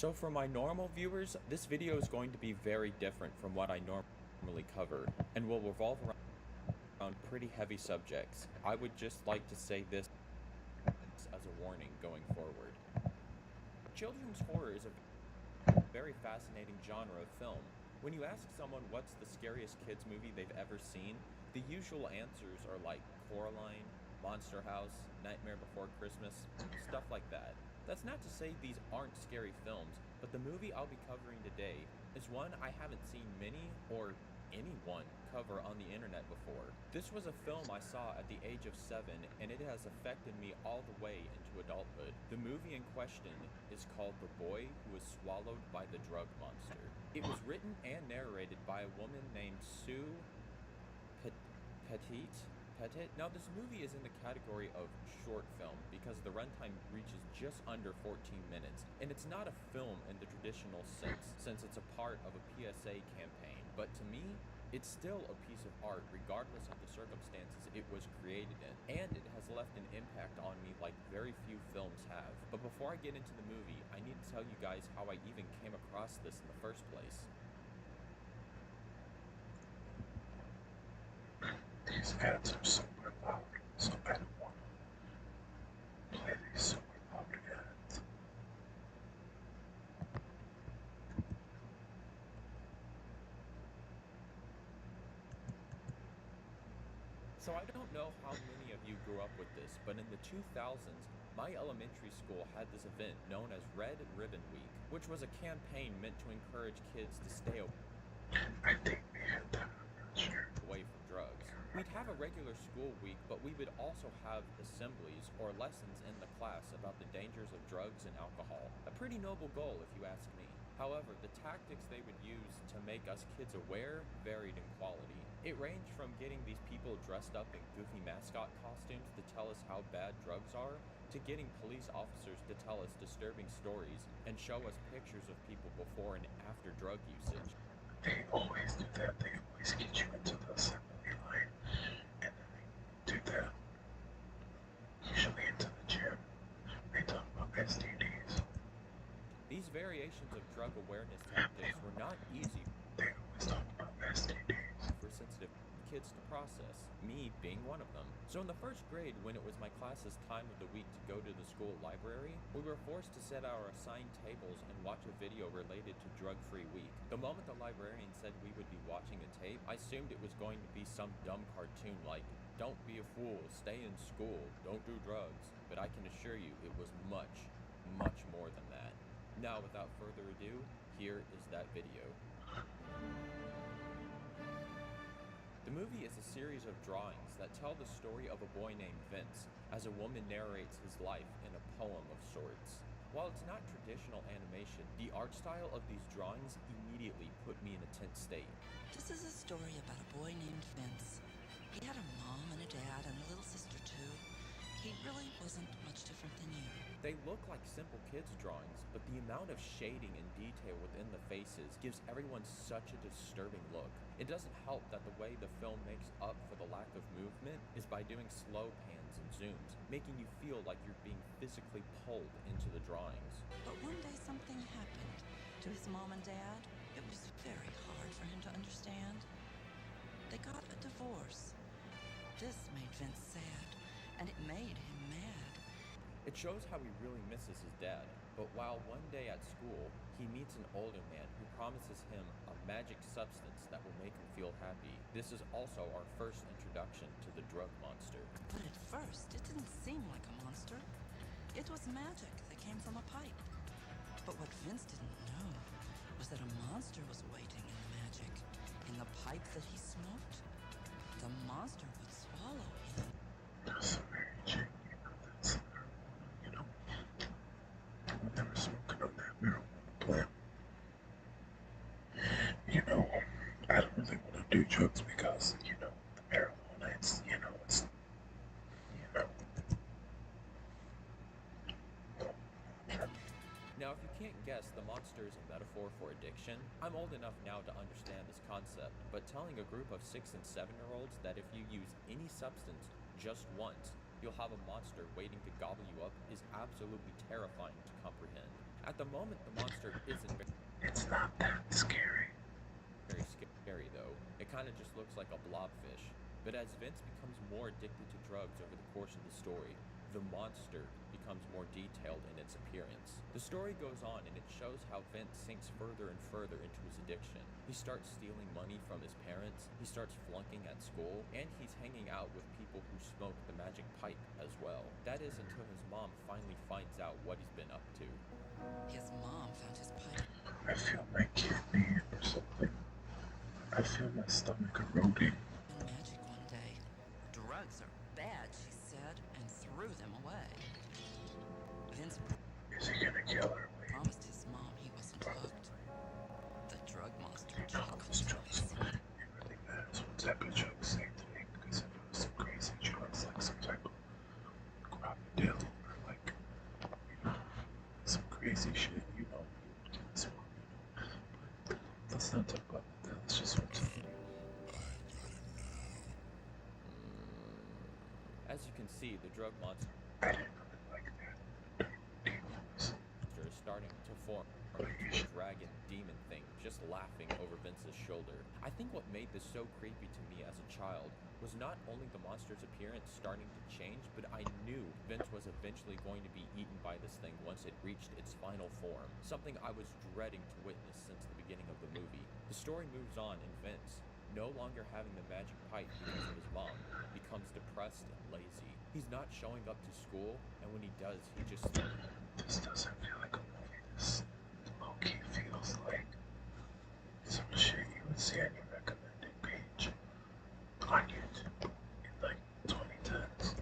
So for my normal viewers, this video is going to be very different from what I normally cover, and will revolve around pretty heavy subjects. I would just like to say this as a warning going forward. Children's horror is a very fascinating genre of film. When you ask someone what's the scariest kids movie they've ever seen, the usual answers are like Coraline, Monster House, Nightmare Before Christmas, stuff like that. That's not to say these aren't scary films, but the movie I'll be covering today is one I haven't seen many or anyone cover on the internet before. This was a film I saw at the age of 7, and it has affected me all the way into adulthood. The movie in question is called The Boy Who Was Swallowed by the Drug Monster. It was written and narrated by a woman named Sue Petit. Now, this movie is in the category of short film because the runtime reaches just under 14 minutes, and it's not a film in the traditional sense since it's a part of a PSA campaign. But to me, it's still a piece of art regardless of the circumstances it was created in, and it has left an impact on me like very few films have. But before I get into the movie, I need to tell you guys how I even came across this in the first place. These ads are super loud, so I don't want to play these super loud ads. So I don't know how many of you grew up with this, but in the 2000s, my elementary school had this event known as Red Ribbon Week, which was a campaign meant to encourage kids to stay I think we had that, I'm not sure. away from drugs. We'd have a regular school week, but we would also have assemblies or lessons in the class about the dangers of drugs and alcohol. A pretty noble goal, if you ask me. However, the tactics they would use to make us kids aware varied in quality. It ranged from getting these people dressed up in goofy mascot costumes to tell us how bad drugs are, to getting police officers to tell us disturbing stories and show us pictures of people before and after drug usage. They always do that. They always get you into the assembly line, and then they do that. Usually into the gym. They talk about STDs. These variations of drug awareness tactics were not easy They always talk about STDs. for sensitive kids to process, me being one of them. So in the first grade, when it was my class's time of the week to go to the school library, we were forced to set our assigned tables and watch a video related to Drug-Free Week. The moment the librarian said we would be watching a tape, I assumed it was going to be some dumb cartoon like, "Don't be a fool, stay in school, don't do drugs." But I can assure you it was much, much more than that. Now, without further ado, here is that video. The movie is a series of drawings that tell the story of a boy named Vince as a woman narrates his life in a poem of sorts. While it's not traditional animation, the art style of these drawings immediately put me in a tense state. This is a story about a boy named Vince. He had a mom and a dad and a little sister too. He really wasn't much different than you. They look like simple kids' drawings, but the amount of shading and detail within the faces gives everyone such a disturbing look. It doesn't help that the way the film makes up for the lack of movement is by doing slow pans and zooms, making you feel like you're being physically pulled into the drawings. But one day something happened to his mom and dad. It was very hard for him to understand. They got a divorce. This made Vince sad, and it made him mad. It shows how he really misses his dad, but while one day at school, he meets an older man who promises him a magic substance that will make him feel happy. This is also our first introduction to the drug monster. But at first, it didn't seem like a monster. It was magic that came from a pipe. But what Vince didn't know was that a monster was waiting in the magic, in the pipe that he smoked. The monster would swallow him. That's very cheap. You know, I'm never smoking on that marijuana plant. You know, I don't really want to do drugs because, you know, the marijuana, it's, you know, Now, if you can't guess, the monster is a metaphor for addiction. I'm old enough now to understand this concept, but telling a group of 6 and 7-year-olds that if you use any substance just once, you'll have a monster waiting to gobble you up is absolutely terrifying to comprehend. At the moment, the monster isn't It's not that scary. very scary, though. It kind of just looks like a blobfish. But as Vince becomes more addicted to drugs over the course of the story, the monster becomes more detailed in its appearance. The story goes on and it shows how Vince sinks further and further into his addiction. He starts stealing money from his parents, he starts flunking at school, and he's hanging out with people who smoke the magic pipe as well. That is until his mom finally finds out what he's been up to. His mom found his pipe I feel my kidney or something. I feel my stomach eroding. in magic one day. Drugs are bad, she said, and threw them away. Vince Is he gonna kill her? Wait, promised his mom he wasn't hooked. The drug monster chuckled this to drugs. himself. It really matters what type of drugs they take, because if it was some crazy drugs like some type of crocodile or like, some crazy shit, you would kill this one, But let's not talk about that. Let's just went to the As you can see, the drug monster I didn't really like that. Demons. is starting to form into a dragon demon thing, just laughing over Vince's shoulder. I think what made this so creepy to me as a child was not only the monster's appearance starting to change, but I knew Vince was eventually going to be eaten by this thing once it reached its final form, something I was dreading to witness since the beginning of the movie. The story moves on and Vince, no longer having the magic pipe because of his mom, becomes depressed and lazy. He's not showing up to school, and when he does, he just... This doesn't feel like a movie. This low-key feels like some shit you would see on your recommended page on YouTube in like 2010s.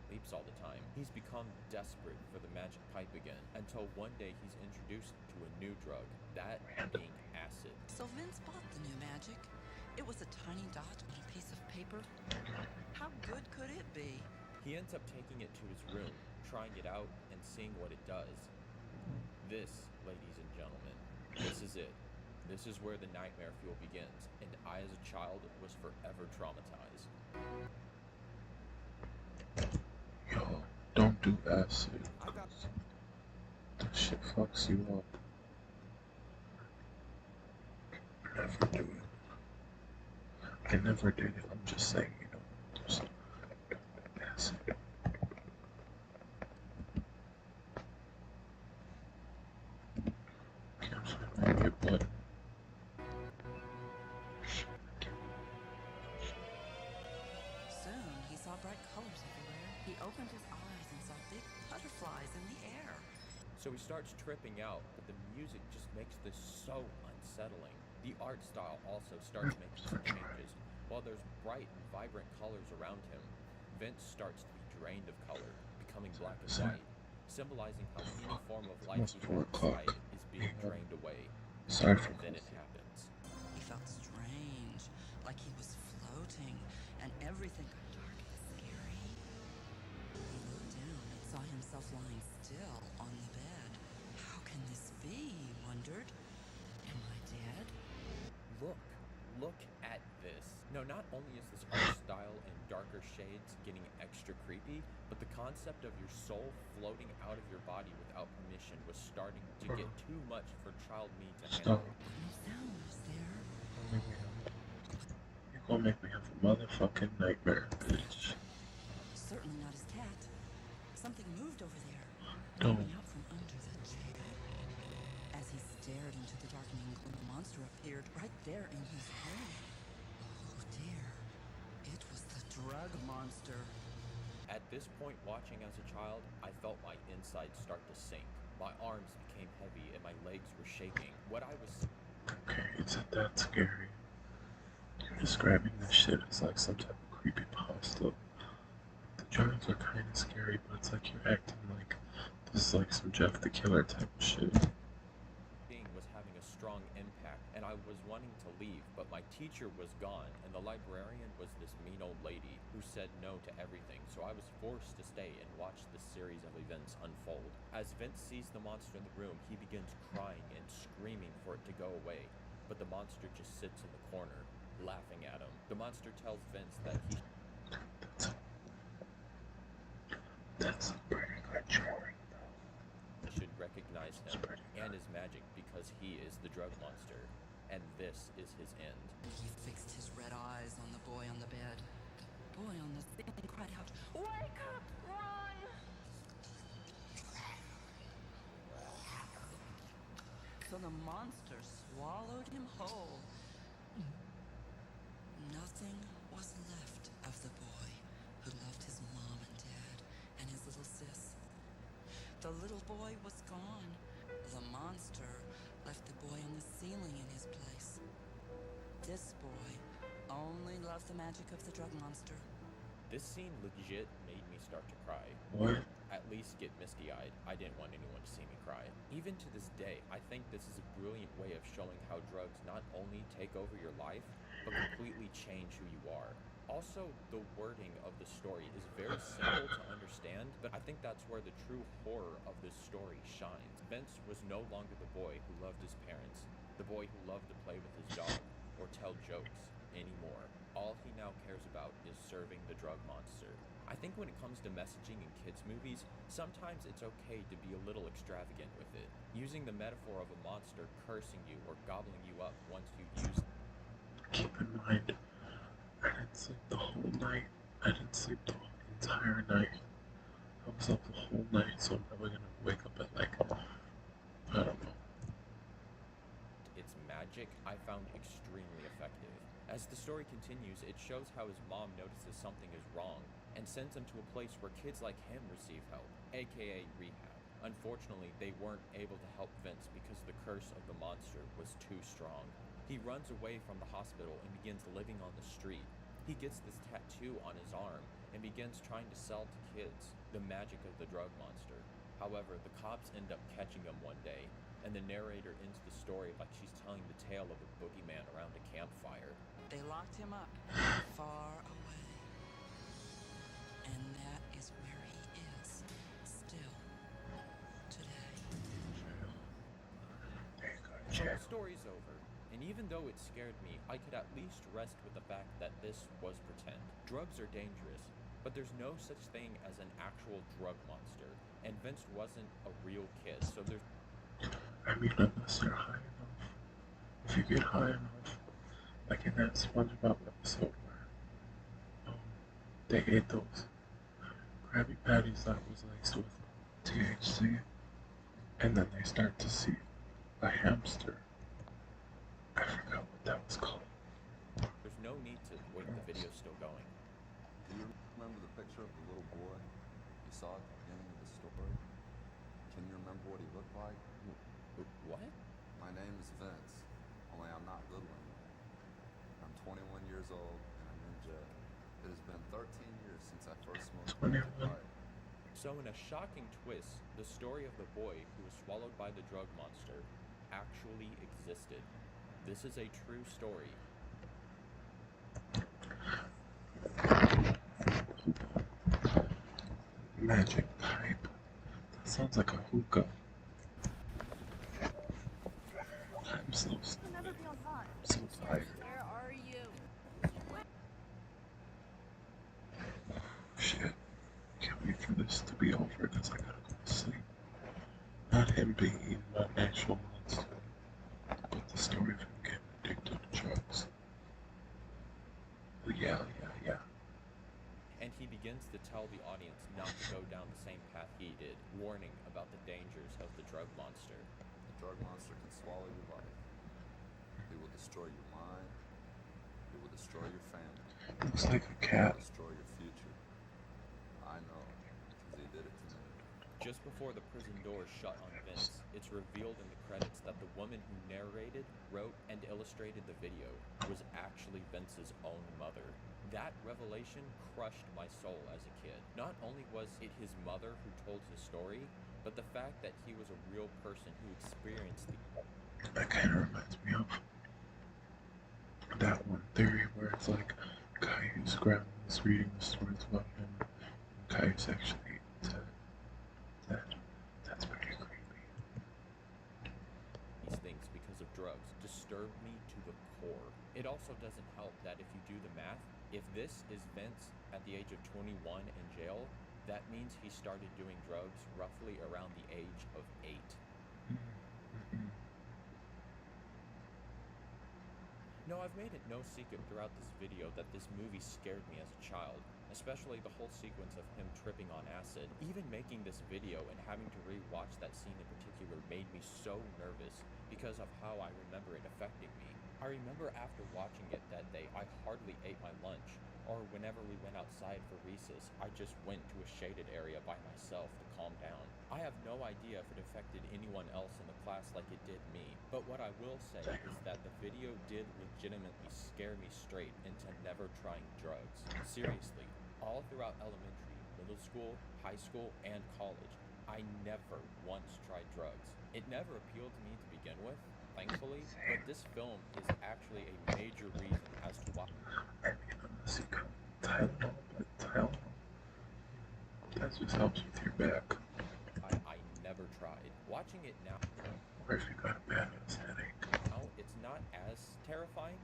sleeps all the time. He's become desperate for the magic pipe again, until one day he's introduced to a new drug, that being acid. So Vince bought the new magic. It was a tiny dot on a piece of paper. How good could it be? He ends up taking it to his room, trying it out, and seeing what it does. This, ladies and gentlemen, this is it. This is where the nightmare fuel begins, and I as a child was forever traumatized. Yo, don't do acid. I got That shit fucks you up. Never do it. I never did it. I'm just saying, just don't do acid. Caps might get blood. Soon he saw bright colors everywhere. He opened his eyes and saw big butterflies in the air. So he starts tripping out, but the music just makes this so unsettling. The art style also starts making some changes. While there's bright and vibrant colors around him, Vince starts to be drained of color, becoming black and white, symbolizing how any form of life Almost he 4 had o'clock. inside is being drained away. Sorry for And then it cussing. happens. He felt strange, like he was floating, and everything got dark and scary. He looked down and saw himself lying still on the bed. How can this be? He wondered. Am I dead? Look at this. No, not only is this art style in darker shades getting extra creepy, but the concept of your soul floating out of your body without permission was starting to get too much for child me to handle. Stop. No sound was there. You're gonna make me have a motherfucking nightmare, bitch. Certainly not his cat. Something moved over there, No. coming out from under the chair. As he stared into the darkening gloom, a monster appeared right there in his room. Oh dear. It was the drug monster. At this point, watching as a child, I felt my insides start to sink. My arms became heavy and my legs were shaking. What I was Okay, isn't that scary? You're describing this shit as like some type of creepypasta. The drugs are kind of scary, but it's like you're acting like this is like some Jeff the Killer type of shit. seeing was having a strong impact, and I was wanting to leave, but my teacher was gone, and the librarian was this mean old lady who said no to everything, so I was forced to stay and watch this series of events unfold. As Vince sees the monster in the room, he begins crying and screaming for it to go away, but the monster just sits in the corner, laughing at him. The monster tells Vince that he That's pretty good drawing, though. should recognize destroys It's him pretty and good. his magic because he is the drug monster. And this is his end. He fixed his red eyes on the boy on the bed. The boy on the ceiling cried out, "Wake up! Run!" So the monster swallowed him whole. Nothing was left of the boy who loved his mom and dad and his little sis. The little boy was gone. The monster left the boy on the ceiling in his place. This boy only loved the magic of the drug monster. This scene legit made me start to cry. What? At least get misty-eyed. I didn't want anyone to see me cry. Even to this day, I think this is a brilliant way of showing how drugs not only take over your life, but completely change who you are. Also, the wording of the story is very simple to understand, but I think that's where the true horror of this story shines. Vince was no longer the boy who loved his parents, the boy who loved to play with his dog, or tell jokes anymore. All he now cares about is serving the drug monster. I think when it comes to messaging in kids' movies, sometimes it's okay to be a little extravagant with it. Using the metaphor of a monster cursing you or gobbling you up once you've used. Keep in mind, I didn't sleep the whole night. I didn't sleep the entire night. I was up the whole night, so I'm probably gonna wake up at like, I don't know. Its magic, I found extremely effective. As the story continues, it shows how his mom notices something is wrong and sends him to a place where kids like him receive help, aka rehab. Unfortunately, they weren't able to help Vince because the curse of the monster was too strong. He runs away from the hospital and begins living on the street. He gets this tattoo on his arm and begins trying to sell to kids the magic of the drug monster. However, the cops end up catching him one day, and the narrator ends the story like she's telling the tale of a boogeyman around a campfire. They locked him up far away. And that is where he is, still, today. There you go, So jail. the story's over, and even though it scared me, I could at least rest with the fact that this was pretend. Drugs are dangerous, but there's no such thing as an actual drug monster, and Vince wasn't a real kid, so there's I mean, unless you're high enough. If you get high enough, like in that SpongeBob episode where they ate those Krabby Patties that was laced with THC, and then they start to see a hamster. I forgot what that was called. no need to wait, the video's still going. Do you remember the picture of the little boy you saw at the beginning of the story? Can you remember what he looked like? What? My name is Vince, only I'm not little anymore. I'm 21 years old and I'm in jail. It has been 13 years since I first smoked a 21. pipe. So in a shocking twist, the story of the boy who was swallowed by the drug monster actually existed. This is a true story. Magic pipe. That sounds like a hookah. I'm so You'll never be on time. so tired. Where are you? Shit. Can't wait for this to be over because I gotta go to sleep. Not him being eaten by an actual monster, but the story of him getting addicted to drugs. Yeah. And he begins to tell the audience not to go down the same path he did, warning about the dangers of the drug monster. The drug monster can swallow your life. It will destroy your mind. It will destroy your family. Looks like a It cat. will destroy your future. I know, because he did it to me. Just before the prison doors shut on Vince, it's revealed in the credits that the woman who narrated, wrote, and illustrated the video was actually Vince's own mother. That revelation crushed my soul as a kid. Not only was it his mother who told his story, but the fact that he was a real person who experienced the... That kind of reminds me of that one theory where it's like Caillou's grandma was reading the stories about him, and Caillou's actually dead. That's pretty creepy. these things because of drugs disturbed me to the core. It also doesn't help that if you do the math, if this is Vince at the age of 21 in jail, that means he started doing drugs roughly around the age of 8. No, I've made it no secret throughout this video that this movie scared me as a child, especially the whole sequence of him tripping on acid. Even making this video and having to re-watch that scene in particular made me so nervous because of how I remember it affecting me. I remember after watching it that day, I hardly ate my lunch, or whenever we went outside for recess, I just went to a shaded area by myself to calm down. I have no idea if it affected anyone else in the class like it did me, but what I will say is that the video did legitimately scare me straight into never trying drugs. Seriously, all throughout elementary, middle school, high school, and college, I never once tried drugs. It never appealed to me to begin with, thankfully, but this film is actually a major reason as to why I mean, unless you got Tylenol, but Tylenol, that just helps with your back. I never tried. Watching it now, Or if you got a bad ass headache. it's not as terrifying,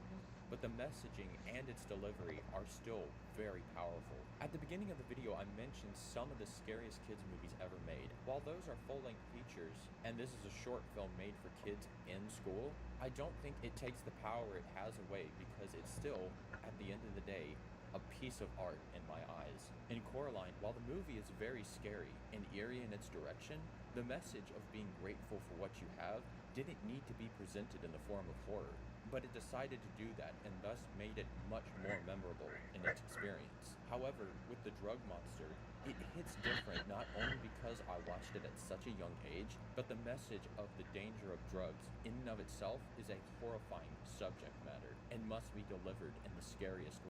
but the messaging and its delivery are still very powerful. At the beginning of the video, I mentioned some of the scariest kids movies ever made. While those are full-length features, and this is a short film made for kids in school, I don't think it takes the power it has away because it's still, at the end of the day, a piece of art in my eyes. In Coraline, while the movie is very scary and eerie in its direction, the message of being grateful for what you have didn't need to be presented in the form of horror, but it decided to do that and thus made it much more memorable in its experience. However, with the drug monster, it hits different not only because I watched it at such a young age, but the message of the danger of drugs in and of itself is a horrifying subject matter and must be delivered in the scariest way.